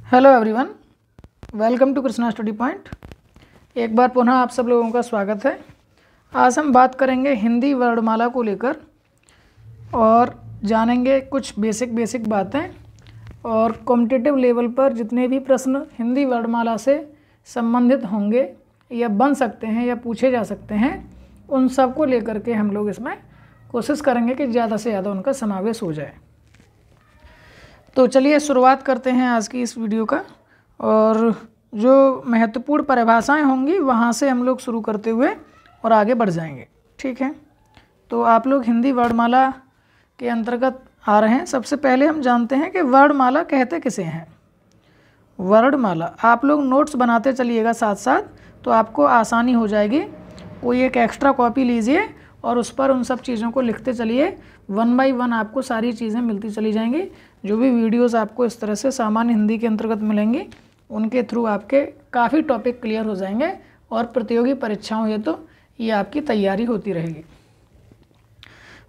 Hello everyone, welcome to Krishna study point. एक बार पुनः आप सब लोगों का स्वागत है। आज हम बात करेंगे हिंदी वर्णमाला को लेकर और जानेंगे कुछ बेसिक बातें और कॉम्पिटिटिव लेवल पर जितने भी प्रश्न हिंदी वर्णमाला से संबंधित होंगे या बन सकते हैं या पूछे जा सकते हैं, उन सब को लेकर के हम लोग इसमें कोशिश करेंगे कि ज़्यादा से ज़्यादा उनका समावेश हो जाए। तो चलिए शुरुआत करते हैं आज की इस वीडियो का, और जो महत्वपूर्ण परिभाषाएं होंगी वहाँ से हम लोग शुरू करते हुए और आगे बढ़ जाएंगे। ठीक है, तो आप लोग हिंदी वर्णमाला के अंतर्गत आ रहे हैं। सबसे पहले हम जानते हैं कि वर्णमाला कहते किसे हैं। वर्णमाला आप लोग नोट्स बनाते चलिएगा साथ साथ, तो आपको आसानी हो जाएगी। कोई एक एक्स्ट्रा कॉपी लीजिए और उस पर उन सब चीज़ों को लिखते चलिए। 1 बाय 1 आपको सारी चीज़ें मिलती चली जाएंगी। जो भी वीडियोस आपको इस तरह से सामान्य हिंदी के अंतर्गत मिलेंगी, उनके थ्रू आपके काफ़ी टॉपिक क्लियर हो जाएंगे और प्रतियोगी परीक्षाओं ये तो ये आपकी तैयारी होती रहेगी।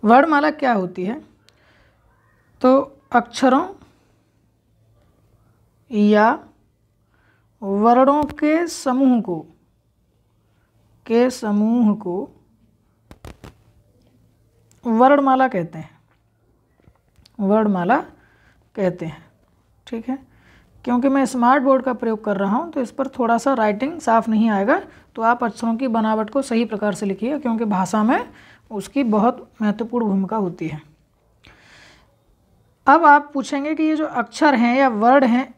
वर्णमाला क्या होती है? तो अक्षरों या वर्णों के समूह को वर्णमाला कहते हैं। वर्णमाला कहते हैं। ठीक है, क्योंकि मैं स्मार्ट बोर्ड का प्रयोग कर रहा हूं तो इस पर थोड़ा सा राइटिंग साफ नहीं आएगा, तो आप अक्षरों की बनावट को सही प्रकार से लिखिए, क्योंकि भाषा में उसकी बहुत महत्वपूर्ण भूमिका होती है। अब आप पूछेंगे कि ये जो अक्षर हैं या वर्ण हैं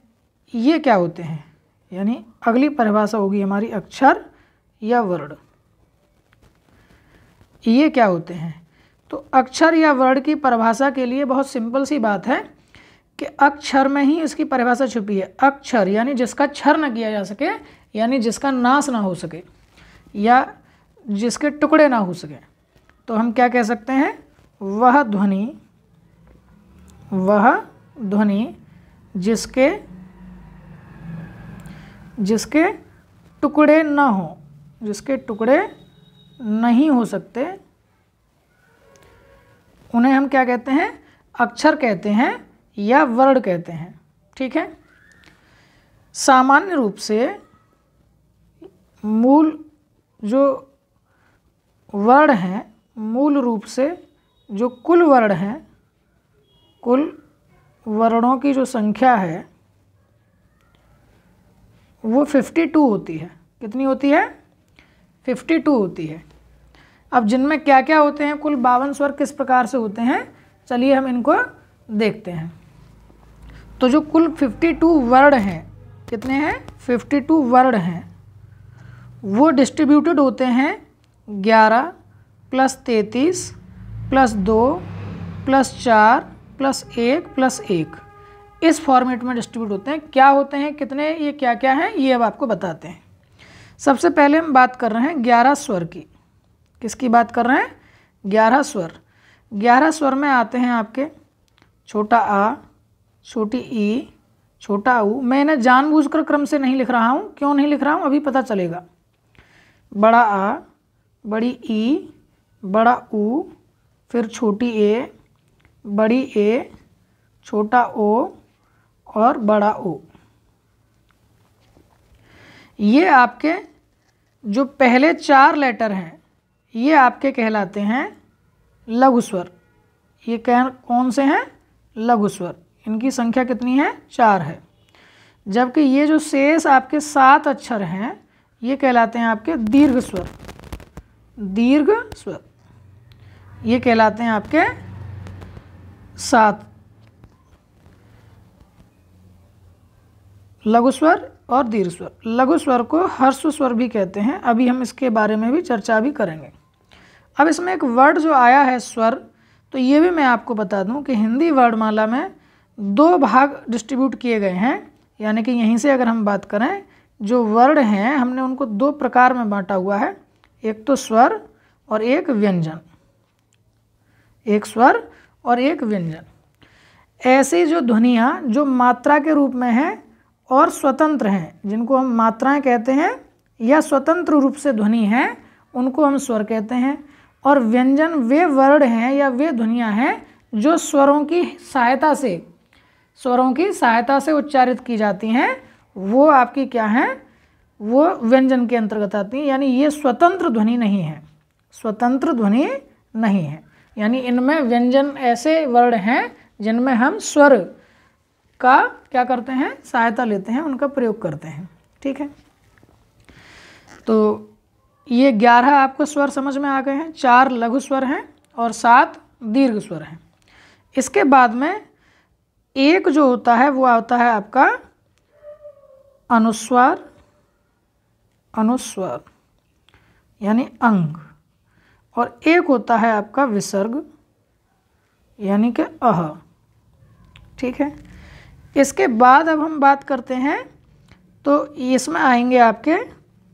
ये क्या होते हैं, यानी अगली परिभाषा होगी हमारी अक्षर या वर्ण, ये क्या होते हैं। तो अक्षर या वर्ण की परिभाषा के लिए बहुत सिंपल सी बात है कि अक्षर में ही इसकी परिभाषा छुपी है। अक्षर यानी जिसका क्षर न किया जा सके, यानी जिसका नाश ना हो सके या जिसके टुकड़े ना हो सके, तो हम क्या कह सकते हैं? वह ध्वनि जिसके टुकड़े न हो, जिसके टुकड़े नहीं हो सकते, उन्हें हम क्या कहते हैं? अक्षर कहते हैं या वर्ण कहते हैं। ठीक है, सामान्य रूप से मूल जो वर्ण हैं, मूल रूप से जो कुल वर्ण हैं, कुल वर्णों की जो संख्या है वो 52 होती है। कितनी होती है? 52 होती है। अब जिनमें क्या क्या होते हैं, कुल 52 स्वर किस प्रकार से होते हैं, चलिए हम इनको देखते हैं। तो जो कुल 52 वर्ण हैं, कितने हैं? 52 वर्ण हैं, वो डिस्ट्रीब्यूटेड होते हैं 11 + 33 + 2 + 4 + 1 + 1 इस फॉर्मेट में डिस्ट्रीब्यूट होते हैं। क्या होते हैं, कितने, ये क्या क्या हैं, ये अब आपको बताते हैं। सबसे पहले हम बात कर रहे हैं 11 स्वर की। किसकी बात कर रहे हैं? 11 स्वर। 11 स्वर में आते हैं आपके छोटा आ, छोटी ई, छोटा ऊ। मैं इन्हें जानबूझकर क्रम से नहीं लिख रहा हूँ। क्यों नहीं लिख रहा हूँ अभी पता चलेगा। बड़ा आ, बड़ी ई, बड़ा ऊ, फिर छोटी ए, बड़ी ए, छोटा ओ और बड़ा ओ। ये आपके जो पहले 4 लेटर हैं ये आपके कहलाते हैं लघु स्वर। ये कौन से हैं? लघु स्वर। इनकी संख्या कितनी है? 4 है। जबकि ये जो शेष आपके 7 अक्षर हैं ये कहलाते हैं आपके दीर्घ स्वर। दीर्घ स्वर ये कहलाते हैं आपके 7 लघु स्वर और दीर्घ स्वर। लघु स्वर को ह्रस्व स्वर भी कहते हैं। अभी हम इसके बारे में भी चर्चा भी करेंगे। अब इसमें एक वर्ड जो आया है स्वर, तो ये भी मैं आपको बता दूं कि हिंदी वर्णमाला में 2 भाग डिस्ट्रीब्यूट किए गए हैं। यानी कि यहीं से अगर हम बात करें, जो वर्ण हैं हमने उनको 2 प्रकार में बांटा हुआ है। एक तो स्वर और एक व्यंजन। एक स्वर और एक व्यंजन। ऐसी जो ध्वनियाँ जो मात्रा के रूप में हैं और स्वतंत्र हैं, जिनको हम मात्राएं कहते हैं या स्वतंत्र रूप से ध्वनि हैं, उनको हम स्वर कहते हैं। और व्यंजन वे वर्ण हैं या वे ध्वनियाँ हैं जो स्वरों की सहायता से स्वरों की सहायता से उच्चारित की जाती हैं वो आपकी क्या हैं, वो व्यंजन के अंतर्गत आती हैं। यानी ये स्वतंत्र ध्वनि नहीं है, स्वतंत्र ध्वनि नहीं है। यानी इनमें व्यंजन ऐसे वर्ण हैं जिनमें हम स्वर का क्या करते हैं, सहायता लेते हैं, उनका प्रयोग करते हैं। ठीक है, तो ये 11 आपको स्वर समझ में आ गए हैं। 4 लघु स्वर हैं और 7 दीर्घ स्वर हैं। इसके बाद में एक जो होता है वो आता है आपका अनुस्वार, अनुस्वार यानी अंग, और एक होता है आपका विसर्ग यानी कि अह। ठीक है, इसके बाद अब हम बात करते हैं तो इसमें आएंगे आपके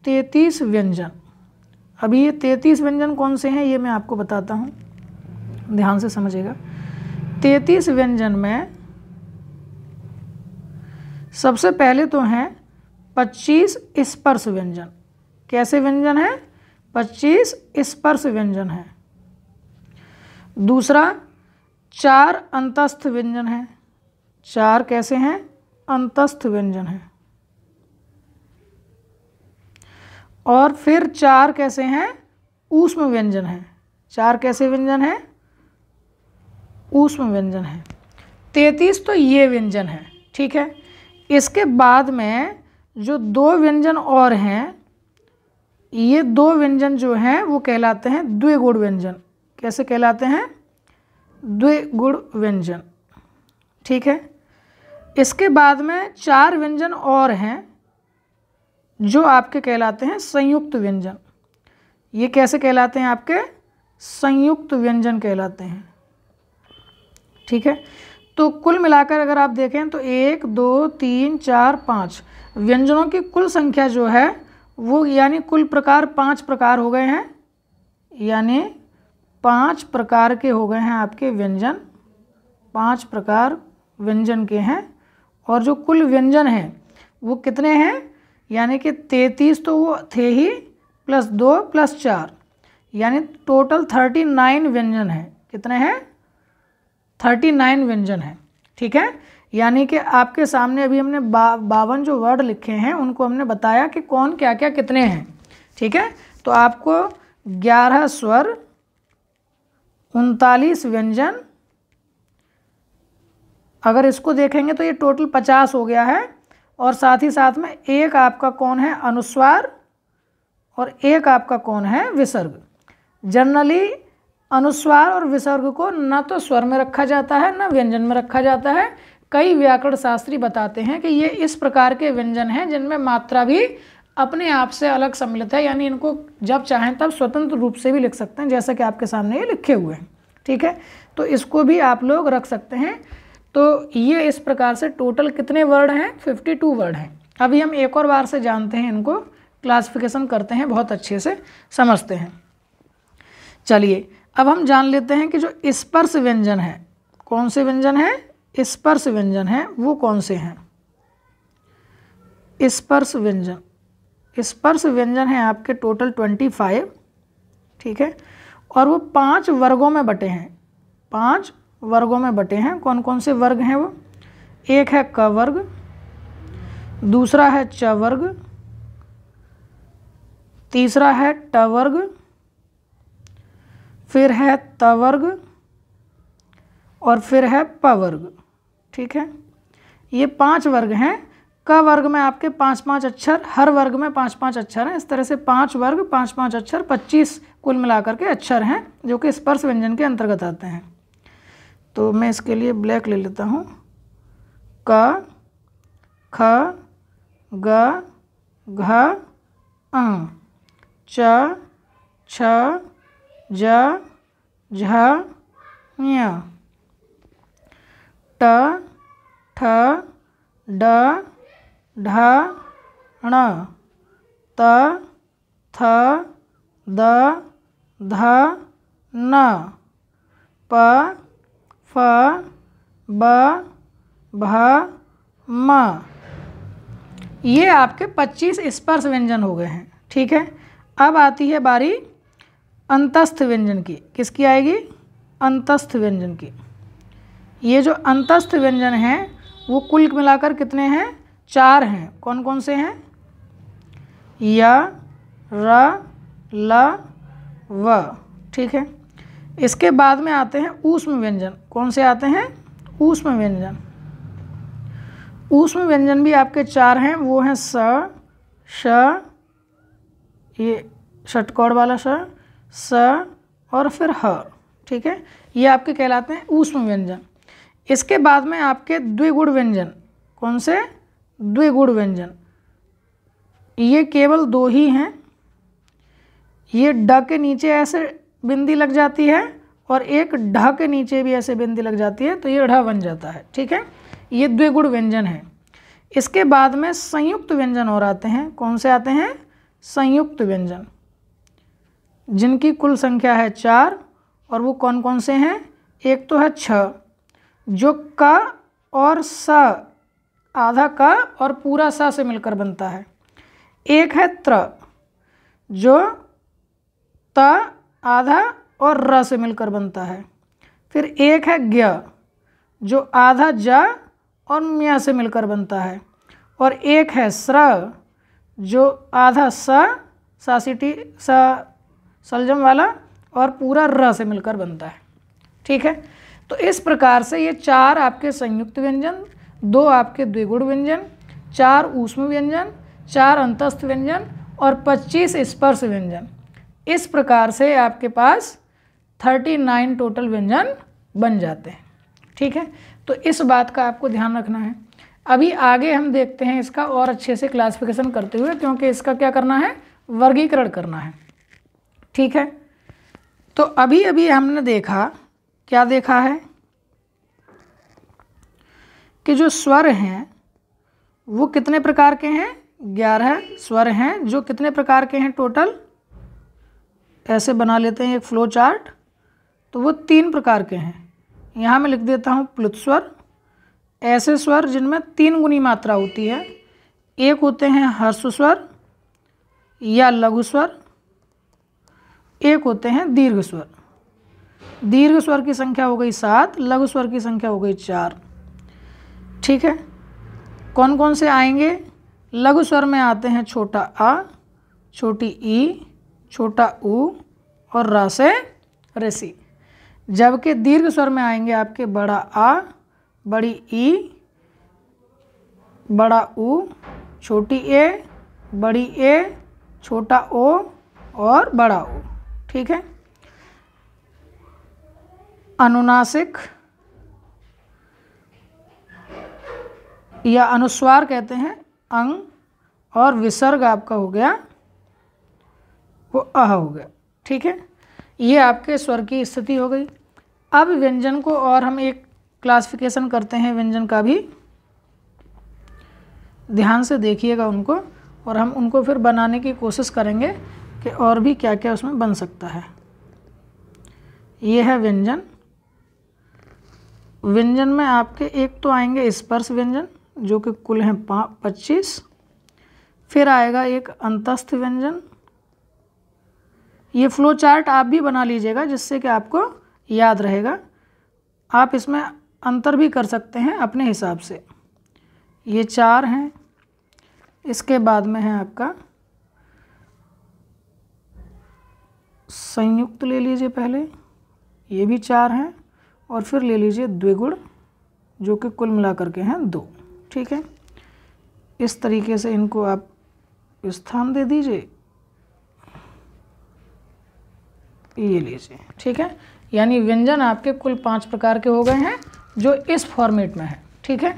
33 व्यंजन। अभी ये 33 व्यंजन कौन से हैं ये मैं आपको बताता हूँ, ध्यान से समझिएगा। 33 व्यंजन में सबसे पहले तो हैं 25 स्पर्श व्यंजन। कैसे व्यंजन है? 25 स्पर्श व्यंजन है। दूसरा 4 अंतस्थ व्यंजन है। 4 कैसे हैं? अंतस्थ व्यंजन है। और फिर 4 कैसे हैं? ऊष्म व्यंजन है। 4 कैसे व्यंजन है? ऊष्म व्यंजन है। 33 तो ये व्यंजन है। ठीक है, इसके बाद में जो 2 व्यंजन और हैं, ये 2 व्यंजन जो हैं वो कहलाते हैं द्विगुण व्यंजन। कैसे कहलाते हैं? द्विगुण व्यंजन। ठीक है, इसके बाद में 4 व्यंजन और हैं जो आपके कहलाते हैं संयुक्त व्यंजन। ये कैसे कहलाते हैं? आपके संयुक्त व्यंजन कहलाते हैं। ठीक है, तो कुल मिलाकर अगर आप देखें तो 1 2 3 4 5 व्यंजनों की कुल संख्या जो है वो यानी कुल प्रकार 5 प्रकार हो गए हैं। यानी 5 प्रकार के हो गए हैं आपके व्यंजन, 5 प्रकार व्यंजन के हैं। और जो कुल व्यंजन हैं वो कितने हैं? यानी कि 33 तो वो थे ही, प्लस 2 प्लस 4 यानी टोटल 39 व्यंजन हैं। कितने हैं? 39 व्यंजन हैं। ठीक है, यानी कि आपके सामने अभी हमने 52 जो वर्ड लिखे हैं उनको हमने बताया कि कौन क्या क्या कितने हैं। ठीक है, तो आपको 11 स्वर, 39 व्यंजन, अगर इसको देखेंगे तो ये टोटल 50 हो गया है। और साथ ही साथ में एक आपका कौन है? अनुस्वार, और एक आपका कौन है? विसर्ग। जनरली अनुस्वार और विसर्ग को न तो स्वर में रखा जाता है न व्यंजन में रखा जाता है। कई व्याकरण शास्त्री बताते हैं कि ये इस प्रकार के व्यंजन हैं जिनमें मात्रा भी अपने आप से अलग सम्मिलित है, यानी इनको जब चाहें तब स्वतंत्र रूप से भी लिख सकते हैं, जैसा कि आपके सामने ये लिखे हुए हैं। ठीक है, तो इसको भी आप लोग रख सकते हैं। तो ये इस प्रकार से टोटल कितने वर्ड हैं? 52 वर्ड हैं। अभी हम एक और बार से जानते हैं, इनको क्लासिफिकेशन करते हैं, बहुत अच्छे से समझते हैं। चलिए अब हम जान लेते हैं कि जो स्पर्श व्यंजन है, कौन से व्यंजन है? स्पर्श व्यंजन है, वो कौन से हैं? स्पर्श व्यंजन, स्पर्श व्यंजन है आपके टोटल 25। ठीक है, और वो 5 वर्गों में बटे हैं। 5 वर्गों में बटे हैं। कौन कौन से वर्ग हैं वो? एक है क वर्ग, दूसरा है च वर्ग, तीसरा है ट वर्ग, फिर है त वर्ग, और फिर है प वर्ग। ठीक है, ये 5 वर्ग हैं। क वर्ग में आपके 5-5 अक्षर, हर वर्ग में 5-5 अक्षर हैं। इस तरह से 5 वर्ग 5-5 अक्षर, 25 कुल मिलाकर के अक्षर हैं जो कि स्पर्श व्यंजन के अंतर्गत आते हैं। तो मैं इसके लिए ब्लैक ले लेता हूँ। क, ख, ग, घ, अ, च, छ, ज, झ, ञ, ट, ठ, ड, ढ, ण, त, थ, द, ध, न, प, फ, ब, भ, म। ये आपके 25 स्पर्श व्यंजन हो गए हैं। ठीक है, अब आती है बारी अंतस्थ व्यंजन की। किसकी आएगी? अंतस्थ व्यंजन की। ये जो अंतस्थ व्यंजन हैं वो कुल मिलाकर कितने हैं? 4 हैं। कौन कौन से हैं? या, र, ल, व। ठीक है। इसके बाद में आते हैं ऊष्म व्यंजन। कौन से आते हैं? ऊष्म व्यंजन। ऊष्म व्यंजन भी आपके 4 हैं। वो हैं स, श, ये षटकोण वाला स और फिर ह। ठीक है, ये आपके कहलाते हैं ऊष्म व्यंजन। इसके बाद में आपके द्विगुण व्यंजन। कौन से? द्विगुण व्यंजन। ये केवल 2 ही हैं। ये ड के नीचे ऐसे बिंदी लग जाती है और एक ढ के नीचे भी ऐसे बिंदी लग जाती है, तो ये ढ बन जाता है। ठीक है, ये द्विगुण व्यंजन है। इसके बाद में संयुक्त व्यंजन और आते हैं। कौन से आते हैं? संयुक्त व्यंजन, जिनकी कुल संख्या है 4। और वो कौन कौन से हैं? एक तो है छ, जो क और स, आधा क और पूरा स से मिलकर बनता है। एक है त्र, जो त, आधा और र से मिलकर बनता है। फिर एक है ज्ञ, जो आधा ज और म्य से मिलकर बनता है। और एक है स्र, जो आधा स, सासिटी स सलजम वाला और पूरा र से मिलकर बनता है। ठीक है, तो इस प्रकार से ये 4 आपके संयुक्त व्यंजन, 2 आपके द्विगुण व्यंजन, 4 ऊष्म व्यंजन, 4 अंतस्थ व्यंजन और 25 स्पर्श व्यंजन, इस प्रकार से आपके पास 39 टोटल व्यंजन बन जाते हैं। ठीक है, तो इस बात का आपको ध्यान रखना है। अभी आगे हम देखते हैं इसका और अच्छे से क्लासिफिकेशन करते हुए, क्योंकि इसका क्या करना है? वर्गीकरण करना है। ठीक है, तो अभी अभी हमने देखा, क्या देखा है कि जो स्वर हैं वो कितने प्रकार के हैं? 11 स्वर हैं, जो कितने प्रकार के हैं टोटल? ऐसे बना लेते हैं एक फ्लो चार्ट, तो वो 3 प्रकार के हैं। यहाँ मैं लिख देता हूँ प्लुत स्वर, ऐसे स्वर जिनमें 3 गुनी मात्रा होती है। एक होते हैं हर्ष स्वर या लघु स्वर, एक होते हैं दीर्घ स्वर। दीर्घ स्वर की संख्या हो गई 7, लघु स्वर की संख्या हो गई 4। ठीक है, कौन कौन से आएंगे? लघु स्वर में आते हैं छोटा आ, छोटी ई, छोटा ऊ और रा से ऋषि। जबकि दीर्घ स्वर में आएंगे आपके बड़ा आ, बड़ी ई, बड़ा ऊ, छोटी ए, बड़ी ए, छोटा ओ और बड़ा ओ। ठीक है, अनुनासिक या अनुस्वार कहते हैं, अंग, और विसर्ग आपका हो गया वो अह हो गया। ठीक है, ये आपके स्वर की स्थिति हो गई। अब व्यंजन को और हम एक क्लासिफिकेशन करते हैं व्यंजन का भी, ध्यान से देखिएगा उनको, और हम उनको फिर बनाने की कोशिश करेंगे कि और भी क्या क्या उसमें बन सकता है। ये है व्यंजन। व्यंजन में आपके एक तो आएंगे स्पर्श व्यंजन, जो कि कुल हैं 25। फिर आएगा एक अंतस्थ व्यंजन। ये फ्लो चार्ट आप भी बना लीजिएगा, जिससे कि आपको याद रहेगा। आप इसमें अंतर भी कर सकते हैं अपने हिसाब से। ये 4 हैं। इसके बाद में है आपका संयुक्त, ले लीजिए पहले, ये भी 4 हैं। और फिर ले लीजिए द्विगुण, जो कि कुल मिलाकर के हैं 2। ठीक है, इस तरीके से इनको आप स्थान दे दीजिए, ये लीजिए। ठीक है, यानी व्यंजन आपके कुल 5 प्रकार के हो गए हैं, जो इस फॉर्मेट में है। ठीक है,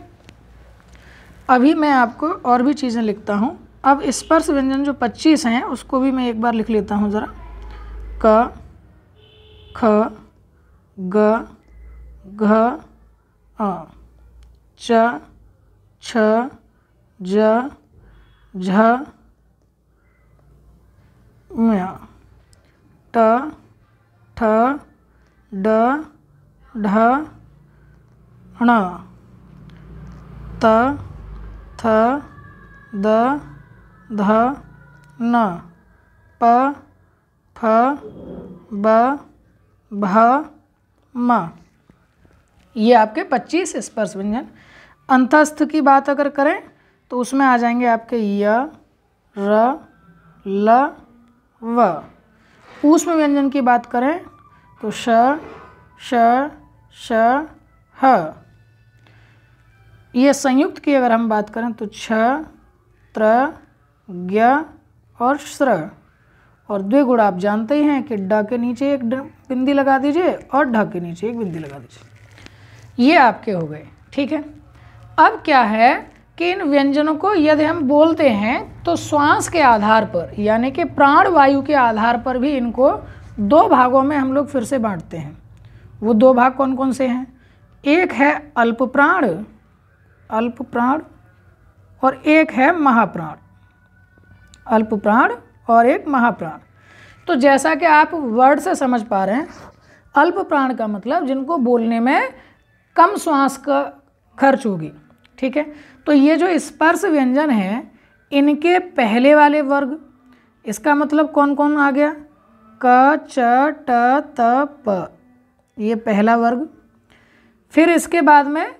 अभी मैं आपको और भी चीज़ें लिखता हूँ। अब स्पर्श व्यंजन जो 25 हैं उसको भी मैं एक बार लिख लेता हूँ ज़रा। क, ख, ग, घ, अ, च, छ, ज, झ, म्य, ट, ठ, ड, ढ, ण, त, थ, द, ध, न, प, फ, ब, भ, म। ये आपके 25 स्पर्श व्यंजन। अंतस्थ की बात अगर करें तो उसमें आ जाएंगे आपके य, र, ल, व। ऊष्म व्यंजन की बात करें तो श, श, श, ह। ये संयुक्त की अगर हम बात करें तो छ, त्र, ज्ञ और श्र। और द्विगुण आप जानते ही हैं कि ड के नीचे एक बिंदी लगा दीजिए और ढ के नीचे एक बिंदी लगा दीजिए। ये आपके हो गए, ठीक है। अब क्या है कि इन व्यंजनों को यदि हम बोलते हैं तो श्वास के आधार पर यानी कि प्राण वायु के आधार पर भी इनको दो भागों में हम लोग फिर से बांटते हैं। वो दो भाग कौन कौन से हैं? एक है अल्प प्राण, अल्प प्राण, और एक है महाप्राण। अल्प प्राण और एक महाप्राण। तो जैसा कि आप वर्ड से समझ पा रहे हैं, अल्प प्राण का मतलब जिनको बोलने में कम श्वास का खर्च होगी, ठीक है। तो ये जो स्पर्श व्यंजन है इनके पहले वाले वर्ग, इसका मतलब कौन कौन आ गया? क, च, ट, त, प, ये पहला वर्ग। फिर इसके बाद में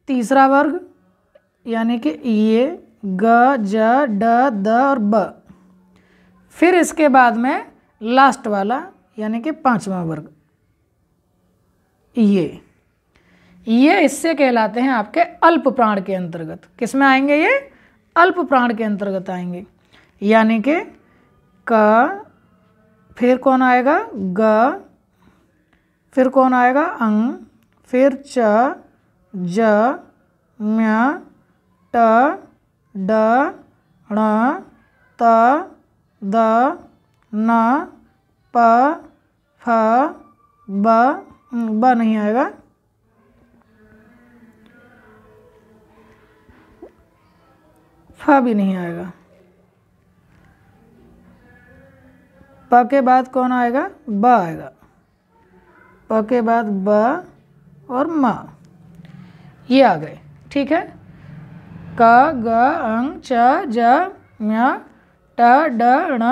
तीसरा वर्ग यानी कि ये ग, ज, ड, द और ब। फिर इसके बाद में लास्ट वाला यानी कि पांचवा वर्ग ये इससे कहलाते हैं आपके अल्प प्राण के अंतर्गत। किस में आएंगे? ये अल्प प्राण के अंतर्गत आएंगे। यानी कि क, फिर कौन आएगा? ग, फिर कौन आएगा? अंग, फिर च, ज, म्य, ट, ड, ण, त, द, न, प, फ, ब नहीं आएगा, फ भी नहीं आएगा। प के बाद कौन आएगा? ब आएगा। प के बाद ब और म, ये आ गए, ठीक है। क, ग, अंग, च, ज, म्य, ट, ड, ण,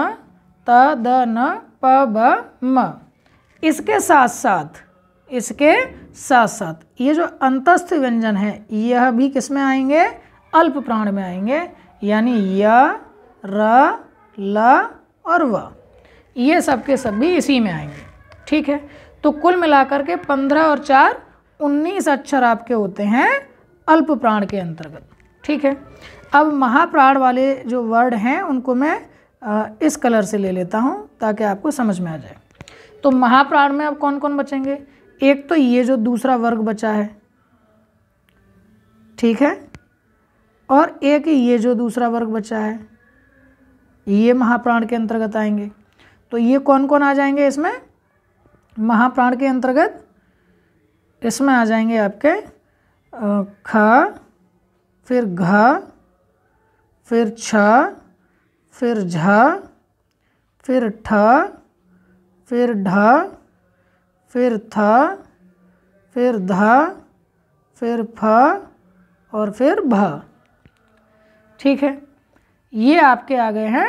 त, द, न, प, ब, म। इसके साथ साथ ये जो अंतस्थ व्यंजन है यह भी किस में आएंगे? अल्प प्राण में आएंगे। यानी य, र, ल और व, ये सब के सब भी इसी में आएंगे, ठीक है। तो कुल मिलाकर के 15 और 4 19 अक्षर आपके होते हैं अल्प प्राण के अंतर्गत, ठीक है। अब महाप्राण वाले जो वर्ड हैं उनको मैं इस कलर से ले लेता हूं ताकि आपको समझ में आ जाए। तो महाप्राण में अब कौन कौन बचेंगे? एक तो ये जो दूसरा वर्ग बचा है, ठीक है, और एक ये जो दूसरा वर्ग बचा है, ये महाप्राण के अंतर्गत आएंगे। तो ये कौन कौन आ जाएंगे इसमें महाप्राण के अंतर्गत? इसमें आ जाएंगे आपके ख, फिर घ, फिर छ, फिर झ, फिर ठ, फिर ढ, फिर थ, फिर ध, फिर फ और फिर भ, ठीक है। ये आपके आ गए हैं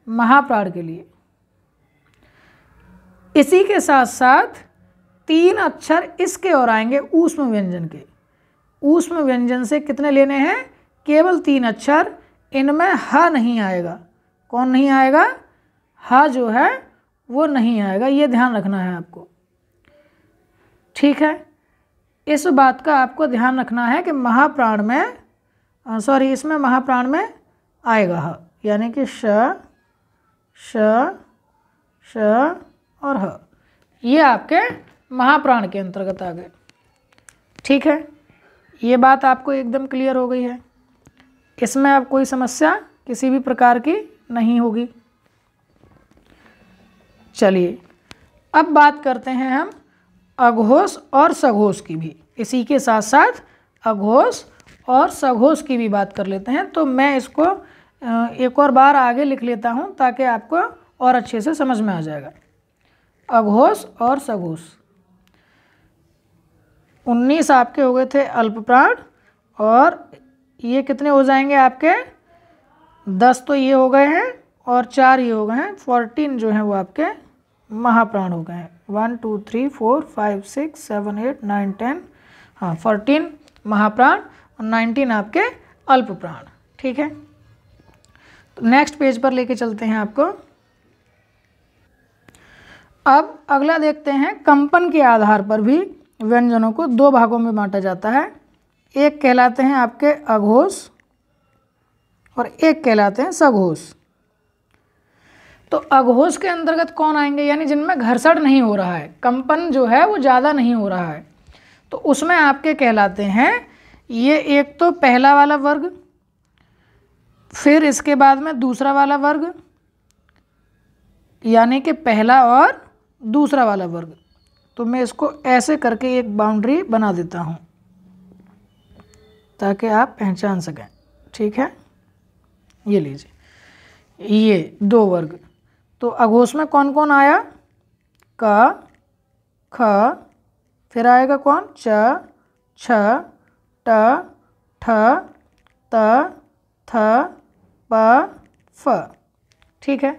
महाप्राण के लिए। इसी के साथ साथ 3 अक्षर इसके और आएंगे ऊष्म व्यंजन के। ऊष्म व्यंजन से कितने लेने हैं? केवल 3 अक्षर। इनमें ह नहीं आएगा। कौन नहीं आएगा? ह जो है वो नहीं आएगा, ये ध्यान रखना है आपको, ठीक है। इस बात का आपको ध्यान रखना है कि महाप्राण में इसमें महाप्राण में आएगा ह, यानी कि श, श, श और ह, ये आपके महाप्राण के अंतर्गत आ गए, ठीक है। ये बात आपको एकदम क्लियर हो गई है। इसमें अब कोई समस्या किसी भी प्रकार की नहीं होगी। चलिए अब बात करते हैं हम अघोष और सघोष की भी। इसी के साथ साथ अघोष और सघोष की भी बात कर लेते हैं। तो मैं इसको एक और बार आगे लिख लेता हूं ताकि आपको और अच्छे से समझ में आ जाएगा। अघोष और सघोष 19 आपके हो गए थे अल्प प्राण, और ये कितने हो जाएंगे आपके? 10 तो ये हो गए हैं और 4 ये हो गए हैं। 14 जो हैं वो आपके महाप्राण हो गए हैं। 1 2 3 4 5 6 7 8 9 10, हाँ 14 महाप्राण और 19 आपके अल्प प्राण। ठीक है, तो नेक्स्ट पेज पर लेके चलते हैं आपको। अब अगला देखते हैं, कंपन के आधार पर भी व्यंजनों को दो भागों में बांटा जाता है। एक कहलाते हैं आपके अघोष और एक कहलाते हैं सघोष। तो अघोष के अंतर्गत कौन आएंगे, यानी जिनमें घर्षण नहीं हो रहा है, कंपन जो है वो ज़्यादा नहीं हो रहा है, तो उसमें आपके कहलाते हैं ये एक तो पहला वाला वर्ग, फिर इसके बाद में दूसरा वाला वर्ग, यानी कि पहला और दूसरा वाला वर्ग। तो मैं इसको ऐसे करके एक बाउंड्री बना देता हूँ ताकि आप पहचान सकें। ठीक है, ये लीजिए, ये दो वर्ग। तो अघोष में कौन कौन आया, क, ख, फिर आएगा कौन, च, छ, ट, ठ, त, थ, प, फ। ठीक है,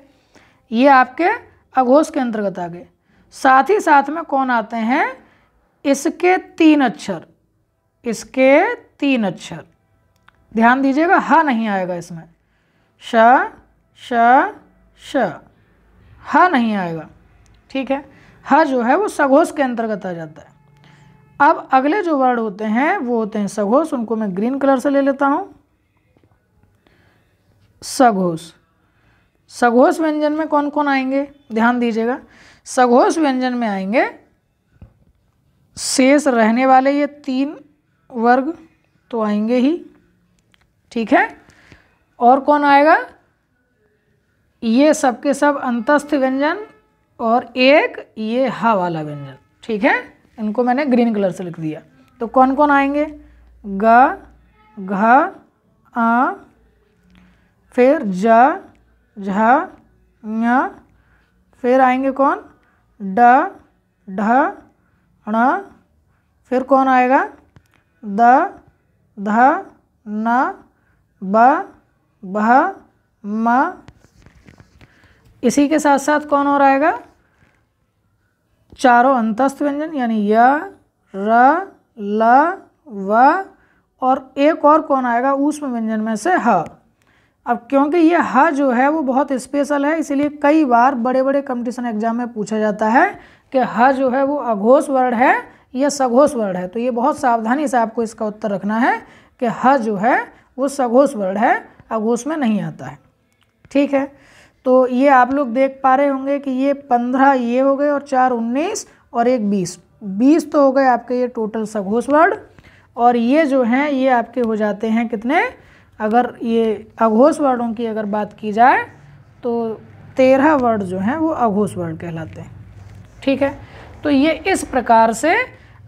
ये आपके अघोष के अंतर्गत आ गए। साथ ही साथ में कौन आते हैं, इसके 3 अक्षर, इसके 3 अक्षर। ध्यान दीजिएगा, ह नहीं आएगा इसमें, श, श, श, ह नहीं आएगा। ठीक है, ह जो है वो सघोष के अंतर्गत आ जाता है। अब अगले जो वर्ड होते हैं वो होते हैं सघोष, उनको मैं ग्रीन कलर से ले लेता हूँ। सघोष, सघोष व्यंजन में कौन कौन आएंगे, ध्यान दीजिएगा। सघोष व्यंजन में आएंगे शेष रहने वाले ये 3 वर्ग तो आएंगे ही। ठीक है, और कौन आएगा, ये सबके सब अंतस्थ व्यंजन और एक ये हा वाला व्यंजन। ठीक है, इनको मैंने ग्रीन कलर से लिख दिया। तो कौन कौन आएंगे, ग, घ, आ, फिर ज, झ, ञ, फिर आएंगे कौन, ड, ढ, ण, फिर कौन आएगा, द, ध, न, ब, भ, म। इसी के साथ साथ कौन और आएगा, चारों अंतस्थ व्यंजन, यानी य, र, ल, व, और एक और कौन आएगा ऊष्म व्यंजन में से ह। अब क्योंकि ये ह जो है वो बहुत स्पेशल है, इसीलिए कई बार बड़े बड़े कंपटीशन एग्जाम में पूछा जाता है कि ह जो है वो अघोष वर्ण है या सघोष वर्ण है। तो ये बहुत सावधानी से आपको इसका उत्तर रखना है कि ह जो है वो सघोष वर्ण है, अघोष में नहीं आता है। ठीक है, तो ये आप लोग देख पा रहे होंगे कि ये 15 ये हो गए और 4 19 और एक 20 तो हो गए आपके ये टोटल सघोष वर्ण। और ये जो हैं ये आपके हो जाते हैं कितने, अगर ये अघोष वर्णों की अगर बात की जाए तो 13 वर्ण जो हैं वो अघोष वर्ण कहलाते हैं। ठीक है, तो ये इस प्रकार से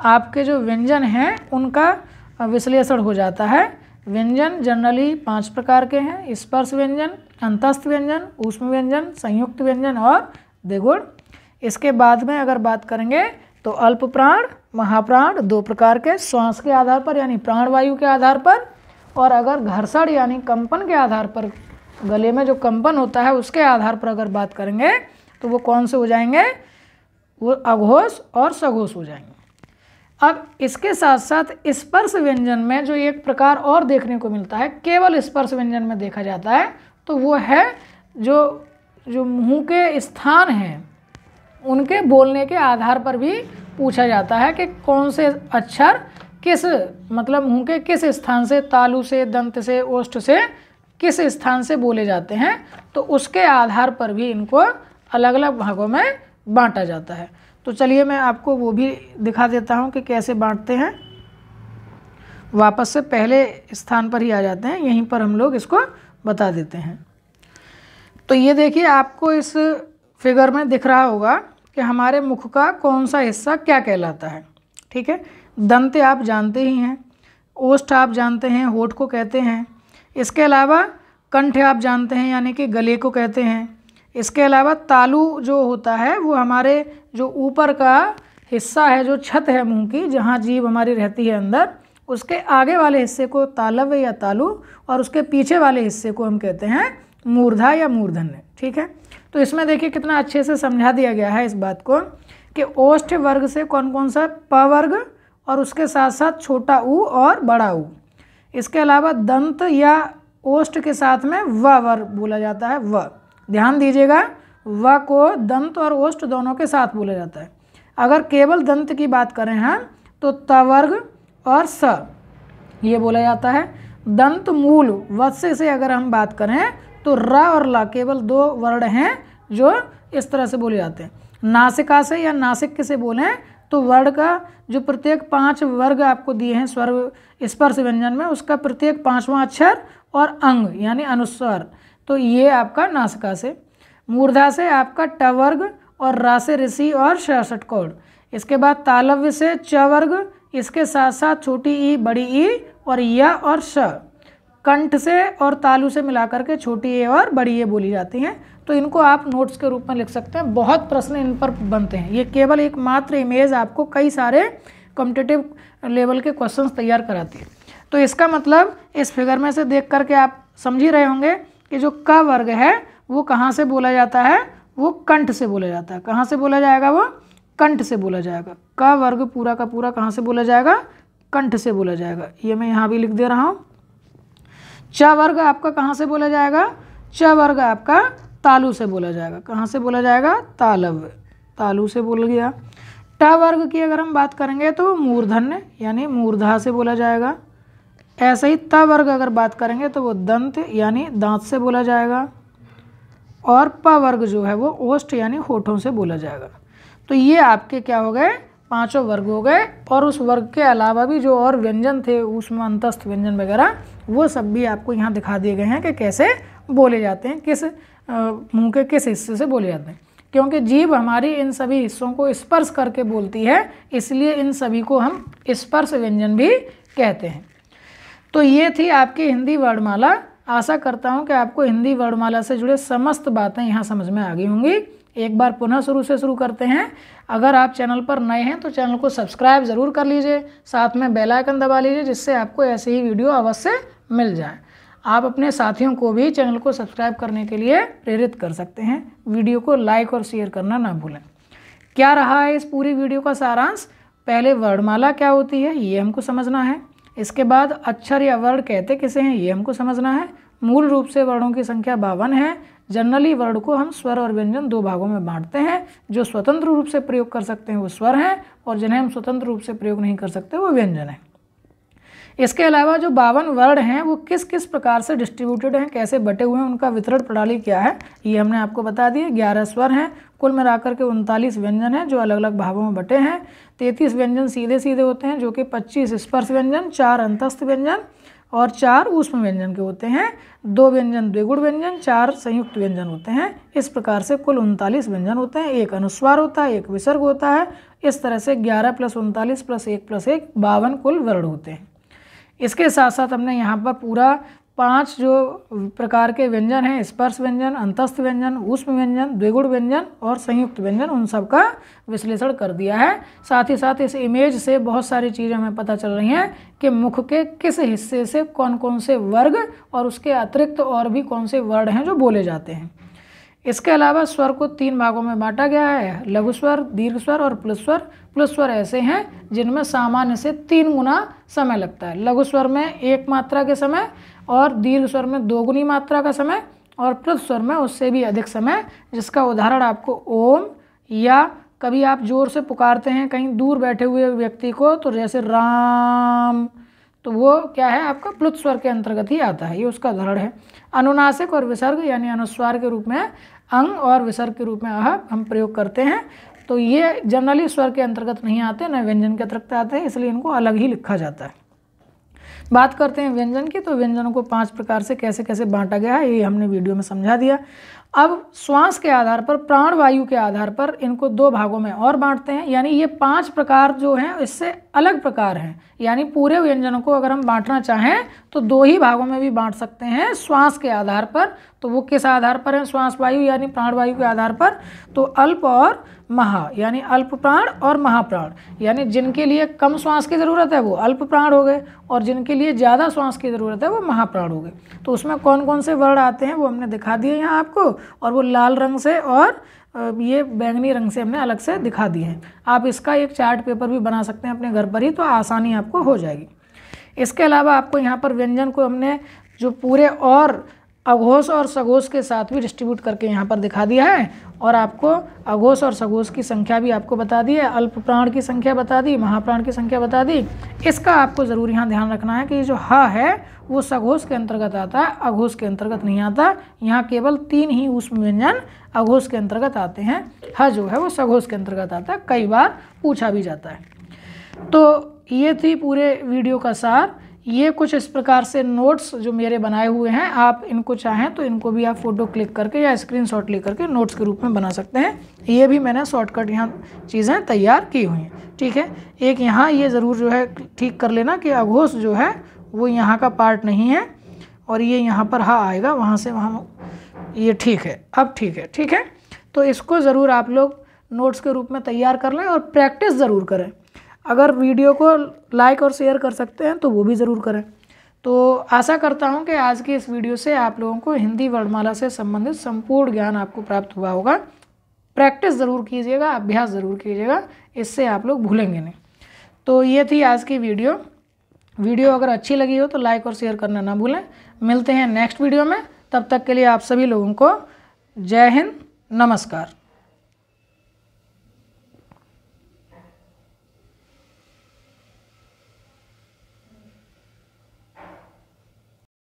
आपके जो व्यंजन हैं उनका विश्लेषण हो जाता है। व्यंजन जनरली 5 प्रकार के हैं, स्पर्श व्यंजन, अंतस्थ व्यंजन, ऊष्म व्यंजन, संयुक्त व्यंजन और द्विगुण। इसके बाद में अगर बात करेंगे तो अल्प प्राण, महाप्राण 2 प्रकार के, श्वास के आधार पर यानी प्राणवायु के आधार पर, और अगर घर्षण यानी कंपन के आधार पर, गले में जो कंपन होता है उसके आधार पर अगर बात करेंगे तो वो कौन से हो जाएंगे, वो अघोष और सघोष हो जाएंगे। अब इसके साथ साथ स्पर्श व्यंजन में जो एक प्रकार और देखने को मिलता है, केवल स्पर्श व्यंजन में देखा जाता है, तो वो है जो मुंह के स्थान हैं उनके बोलने के आधार पर भी पूछा जाता है कि कौन से अक्षर किस, मतलब मुंह के किस स्थान से, तालु से, दंत से, ओष्ठ से किस स्थान से बोले जाते हैं, तो उसके आधार पर भी इनको अलग अलग भागों में बांटा जाता है। तो चलिए मैं आपको वो भी दिखा देता हूँ कि कैसे बांटते हैं। वापस से पहले स्थान पर ही आ जाते हैं, यहीं पर हम लोग इसको बता देते हैं। तो ये देखिए, आपको इस फिगर में दिख रहा होगा कि हमारे मुख का कौन सा हिस्सा क्या कहलाता है। ठीक है, दंत आप जानते ही हैं, ओष्ठ आप जानते हैं, होठ को कहते हैं। इसके अलावा कंठ आप जानते हैं, यानी कि गले को कहते हैं। इसके अलावा तालु जो होता है वो हमारे जो ऊपर का हिस्सा है, जो छत है मुंह की, जहाँ जीभ हमारी रहती है अंदर, उसके आगे वाले हिस्से को तालव्य या तालु, और उसके पीछे वाले हिस्से को हम कहते हैं मूर्धा या मूर्धन्य। ठीक है, तो इसमें देखिए कितना अच्छे से समझा दिया गया है इस बात को कि ओष्ठ वर्ग से कौन कौन सा, प वर्ग और उसके साथ साथ छोटा ऊ और बड़ा ऊ, इसके अलावा दंत या ओष्ठ के साथ में व वर्ग बोला जाता है। व, ध्यान दीजिएगा, व को दंत और ओष्ठ दोनों के साथ बोला जाता है। अगर केवल दंत की बात करें हम तो त वर्ग और स ये बोला जाता है। दंत मूल वत्स्य से अगर हम बात करें तो र और ला केवल दो वर्ण हैं जो इस तरह से बोले जाते हैं। नासिका से या नासिक से बोलें तो वर्ण का जो प्रत्येक 5 वर्ग आपको दिए हैं स्वर स्पर्श व्यंजन में, उसका प्रत्येक 5वां अक्षर और अंग यानी अनुस्वार, तो ये आपका नासिका से। मूर्धा से आपका ट वर्ग और रा से ऋषि और श षटकोण। इसके बाद तालव्य से च वर्ग, इसके साथ साथ छोटी ई, बड़ी ई और य और श। कंठ से और तालु से मिलाकर के छोटी ए और बड़ी ए बोली जाती हैं। तो इनको आप नोट्स के रूप में लिख सकते हैं। बहुत प्रश्न इन पर बनते हैं। ये केवल एक मात्र इमेज आपको कई सारे कॉम्पिटिटिव लेवल के क्वेश्चंस तैयार कराती है। तो इसका मतलब इस फिगर में से देख करके आप समझ ही रहे होंगे कि जो क वर्ग है वो कहाँ से बोला जाता है, वो कंठ से बोला जाता है। कहाँ से बोला जाएगा, वो कंठ से बोला जाएगा। क वर्ग पूरा का पूरा कहाँ से बोला जाएगा, कंठ से बोला जाएगा। ये मैं यहाँ भी लिख दे रहा हूँ। च वर्ग आपका कहाँ से बोला जाएगा, च वर्ग आपका तालु से बोला जाएगा। कहाँ से बोला जाएगा, तालव्य, तालु से बोल गया। ट वर्ग की अगर हम बात करेंगे तो मूर्धन्य यानी मूर्धा से बोला जाएगा। ऐसे ही त वर्ग अगर बात करेंगे तो वो दंत यानी दांत से बोला जाएगा। और प वर्ग जो है वो ओष्ठ यानी होठों से बोला जाएगा। तो ये आपके क्या हो गए, 5 वर्ग हो गए। और उस वर्ग के अलावा भी जो और व्यंजन थे उसमें अंतस्थ व्यंजन वगैरह, वो सब भी आपको यहाँ दिखा दिए गए हैं कि कैसे बोले जाते हैं, किस मुंह के किस हिस्से से बोले जाते हैं। क्योंकि जीभ हमारी इन सभी हिस्सों को स्पर्श करके बोलती है, इसलिए इन सभी को हम स्पर्श व्यंजन भी कहते हैं। तो ये थी आपकी हिंदी वर्णमाला। आशा करता हूँ कि आपको हिंदी वर्णमाला से जुड़े समस्त बातें यहाँ समझ में आ गई होंगी। एक बार पुनः शुरू करते हैं। अगर आप चैनल पर नए हैं तो चैनल को सब्सक्राइब ज़रूर कर लीजिए, साथ में बेल आइकन दबा लीजिए, जिससे आपको ऐसे ही वीडियो अवश्य मिल जाए। आप अपने साथियों को भी चैनल को सब्सक्राइब करने के लिए प्रेरित कर सकते हैं। वीडियो को लाइक और शेयर करना ना भूलें। क्या रहा है इस पूरी वीडियो का सारांश, पहले वर्णमाला क्या होती है ये हमको समझना है। इसके बाद अक्षर या वर्ण कहते किसे हैं ये हमको समझना है। मूल रूप से वर्णों की संख्या 52 है। जनरली वर्ण को हम स्वर और व्यंजन 2 भागों में बांटते हैं। जो स्वतंत्र रूप से प्रयोग कर सकते हैं वो स्वर हैं, और जिन्हें हम स्वतंत्र रूप से प्रयोग नहीं कर सकते वो व्यंजन है। इसके अलावा जो 52 वर्ण हैं वो किस किस प्रकार से डिस्ट्रीब्यूटेड हैं, कैसे बटे हुए हैं, उनका वितरण प्रणाली क्या है, ये हमने आपको बता दिया। 11 स्वर हैं, कुल मिलाकर के 39 व्यंजन हैं जो अलग अलग भागों में बटे हैं। 33 व्यंजन सीधे सीधे होते हैं, जो कि 25 स्पर्श व्यंजन, 4 अंतस्थ व्यंजन और 4 ऊष्म व्यंजन के होते हैं। 2 व्यंजन द्विगुण व्यंजन, 4 संयुक्त व्यंजन होते हैं। इस प्रकार से कुल 39 व्यंजन होते हैं। 1 अनुस्वार होता है, 1 विसर्ग होता है। इस तरह से 11 + 39 + 1 + 1 52 कुल वर्ण होते हैं। इसके साथ साथ हमने यहाँ पर पूरा 5 जो प्रकार के व्यंजन हैं, स्पर्श व्यंजन, अंतस्थ व्यंजन, ऊष्म व्यंजन, द्विगुण व्यंजन और संयुक्त व्यंजन, उन सब का विश्लेषण कर दिया है। साथ ही साथ इस इमेज से बहुत सारी चीज़ें हमें पता चल रही हैं कि मुख के किस हिस्से से कौन कौन से वर्ग और उसके अतिरिक्त और भी कौन से वर्ण हैं जो बोले जाते हैं। इसके अलावा स्वर को 3 भागों में बांटा गया है, लघु स्वर, दीर्घ स्वर और प्लुत स्वर। प्लुत स्वर ऐसे हैं जिनमें सामान्य से 3 गुना समय लगता है। लघु स्वर में 1 मात्रा के समय और दीर्घ स्वर में 2 गुनी मात्रा का समय और प्लुत स्वर में उससे भी अधिक समय, जिसका उदाहरण आपको ओम, या कभी आप जोर से पुकारते हैं कहीं दूर बैठे हुए व्यक्ति को, तो जैसे राम, तो वो क्या है आपका प्लुत स्वर के अंतर्गत ही आता है, ये उसका उदाहरण है। अनुनासिक और विसर्ग यानी अनुस्वार के रूप में अंग और विसर्ग के रूप में अह हम प्रयोग करते हैं। तो ये जनरली स्वर के अंतर्गत नहीं आते, न व्यंजन के अतिरिक्त आते हैं, इसलिए इनको अलग ही लिखा जाता है। बात करते हैं व्यंजन की, तो व्यंजनों को 5 प्रकार से कैसे कैसे बांटा गया है ये हमने वीडियो में समझा दिया। अब श्वास के आधार पर, प्राणवायु के आधार पर इनको 2 भागों में और बांटते हैं। यानी ये 5 प्रकार जो हैं इससे अलग प्रकार हैं। यानी पूरे व्यंजनों को अगर हम बांटना चाहें तो 2 ही भागों में भी बांट सकते हैं श्वास के आधार पर। तो वो किस आधार पर है, श्वास वायु यानी प्राणवायु के आधार पर। तो अल्प और महा यानी अल्प प्राण और महाप्राण, यानी जिनके लिए कम श्वास की ज़रूरत है वो अल्प प्राण हो गए, और जिनके लिए ज़्यादा श्वास की ज़रूरत है वो महाप्राण हो गए। तो उसमें कौन कौन से वर्ण आते हैं वो हमने दिखा दिए यहाँ आपको, और वो लाल रंग से और ये बैंगनी रंग से हमने अलग से दिखा दिए हैं। आप इसका एक चार्ट पेपर भी बना सकते हैं अपने घर पर ही, तो आसानी आपको हो जाएगी। इसके अलावा आपको यहाँ पर व्यंजन को हमने जो पूरे और अघोष और सघोष के साथ भी डिस्ट्रीब्यूट करके यहाँ पर दिखा दिया है, और आपको अघोष और सघोष की संख्या भी आपको बता दी है, अल्प प्राण की संख्या बता दी, महाप्राण की संख्या बता दी। इसका आपको ज़रूर यहाँ ध्यान रखना है कि जो ह है वो सघोष के अंतर्गत आता है, अघोष के अंतर्गत नहीं आता। यहाँ केवल 3 ही ऊष्म व्यंजन अघोष के अंतर्गत आते हैं, ह जो है वो सघोष के अंतर्गत आता है, कई बार पूछा भी जाता है। तो ये थी पूरे वीडियो का सार। ये कुछ इस प्रकार से नोट्स जो मेरे बनाए हुए हैं, आप इनको चाहें तो इनको भी आप फ़ोटो क्लिक करके या स्क्रीनशॉट ले करके नोट्स के रूप में बना सकते हैं। ये भी मैंने शॉर्टकट यहाँ चीज़ें तैयार की हुई हैं, ठीक है। एक यहाँ ये ज़रूर जो है ठीक कर लेना कि अघोष जो है वो यहाँ का पार्ट नहीं है, और ये यहाँ पर हा आएगा, वहाँ से वहाँ, ये ठीक है, अब ठीक है, ठीक है। तो इसको ज़रूर आप लोग नोट्स के रूप में तैयार कर लें और प्रैक्टिस ज़रूर करें। अगर वीडियो को लाइक और शेयर कर सकते हैं तो वो भी ज़रूर करें। तो आशा करता हूं कि आज की इस वीडियो से आप लोगों को हिंदी वर्णमाला से संबंधित संपूर्ण ज्ञान आपको प्राप्त हुआ होगा। प्रैक्टिस ज़रूर कीजिएगा, अभ्यास ज़रूर कीजिएगा, इससे आप लोग भूलेंगे नहीं। तो ये थी आज की वीडियो अगर अच्छी लगी हो तो लाइक और शेयर करना ना भूलें। मिलते हैं नेक्स्ट वीडियो में, तब तक के लिए आप सभी लोगों को जय हिंद, नमस्कार।